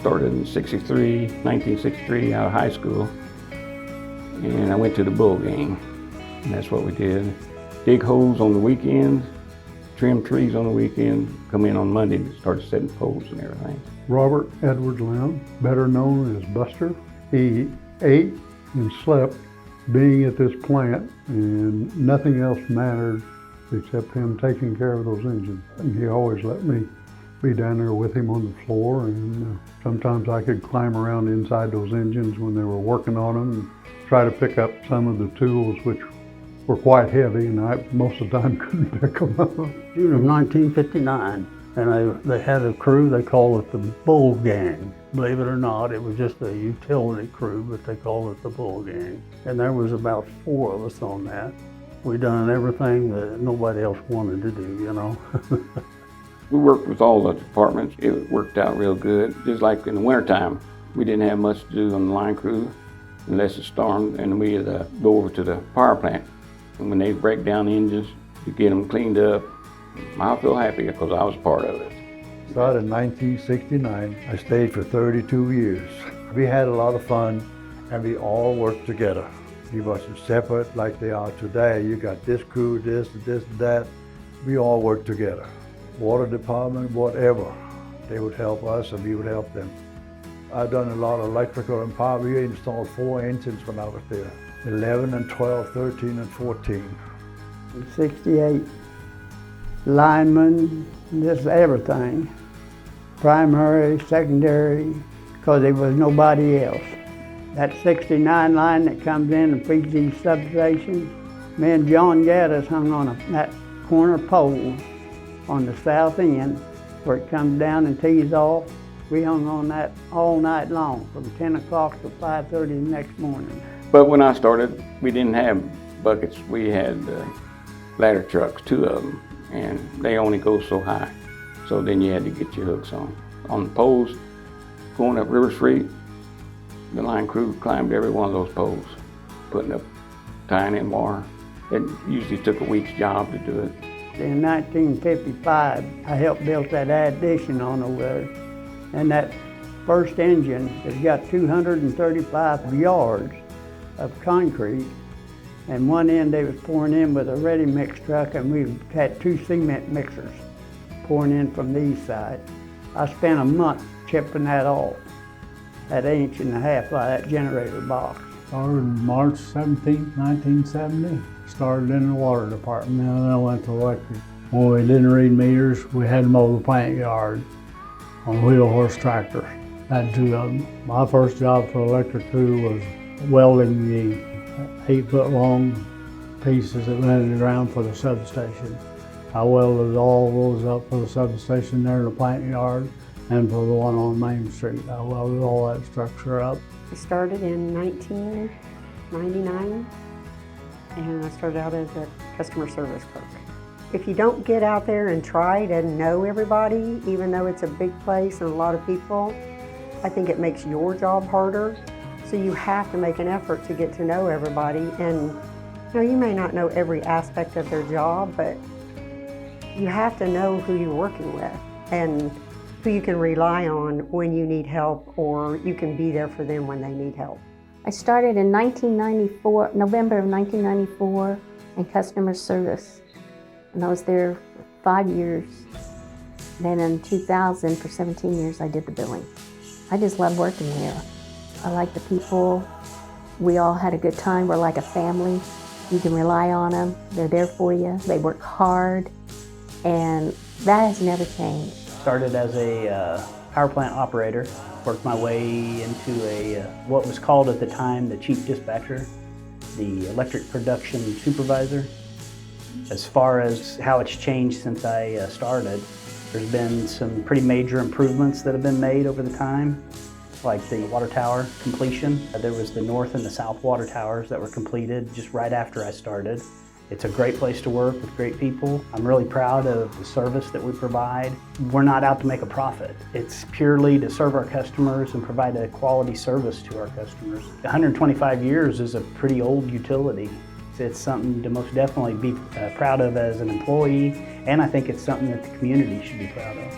started in 1963 out of high school, and I went to the bull gang, and that's what we did. Dig holes on the weekends, trim trees on the weekend, come in on Monday and start setting poles and everything. Robert Edward Lamb, better known as Buster. He ate and slept being at this plant, and nothing else mattered except him taking care of those engines. And he always let me be down there with him on the floor, and sometimes I could climb around inside those engines when they were working on them and try to pick up some of the tools which were quite heavy, and I most of the time couldn't pick them up. June of 1959, and they had a crew, they called it the Bull Gang. Believe it or not, it was just a utility crew, but they called it the Bull Gang. And there was about 4 of us on that. We done everything that nobody else wanted to do, you know. We worked with all the departments. It worked out real good. Just like in the wintertime, we didn't have much to do on the line crew unless it stormed, and we'd go over to the power plant. And when they break down the engines to get them cleaned up, I feel happy because I was part of it. Started in 1969. I stayed for 32 years. We had a lot of fun, and we all worked together. We wasn't separate like they are today. You got this crew, this, that. We all worked together. Water department, whatever. They would help us and we would help them. I've done a lot of electrical and power. We installed 4 engines when I was there. 11 and 12, 13 and 14. In 68, linemen, just everything. Primary, secondary, because there was nobody else. That 69 line that comes in and feeds these substations, me and John Gaddis hung on that corner pole on the south end where it comes down and tees off. We hung on that all night long from 10 o'clock to 5:30 the next morning. But when I started, we didn't have buckets. We had ladder trucks, 2 of them, and they only go so high. So then you had to get your hooks on. On the poles, going up River Street, the line crew climbed every one of those poles, putting up, tying in wire. It usually took a week's job to do it. In 1955, I helped build that addition on over there. And that first engine has got 235 yards of concrete. And one end they was pouring in with a ready mix truck, and we had 2 cement mixers pouring in from the east side. I spent a month chipping that off, that 1.5 inches of that generator box. Started March 17, 1970. Started in the water department, and then I went to electric. When we didn't read meters, we had to mow the plant yard on wheel horse tractors. I had 2 of them. My first job for electric crew was welding the 8-foot long pieces that went in the ground for the substation. I welded all those up for the substation there in the plant yard and for the one on Main Street. I welded all that structure up. I started in 1999, and I started out as a customer service clerk. If you don't get out there and try to know everybody, even though it's a big place and a lot of people, I think it makes your job harder. So you have to make an effort to get to know everybody. And you may not know every aspect of their job, but you have to know who you're working with and who you can rely on when you need help, or you can be there for them when they need help. I started in 1994, November of 1994, in customer service. And I was there for 5 years. Then in 2000, for 17 years, I did the billing. I just love working here. I like the people. We all had a good time. We're like a family. You can rely on them. They're there for you. They work hard. And that has never changed. Started as a power plant operator, worked my way into what was called at the time the chief dispatcher, the electric production supervisor. As far as how it's changed since I started, there's been some pretty major improvements that have been made over the time, like the water tower completion. There was the north and the south water towers that were completed just right after I started. It's a great place to work with great people. I'm really proud of the service that we provide. We're not out to make a profit. It's purely to serve our customers and provide a quality service to our customers. 125 years is a pretty old utility. It's something to most definitely be proud of as an employee, and I think it's something that the community should be proud of.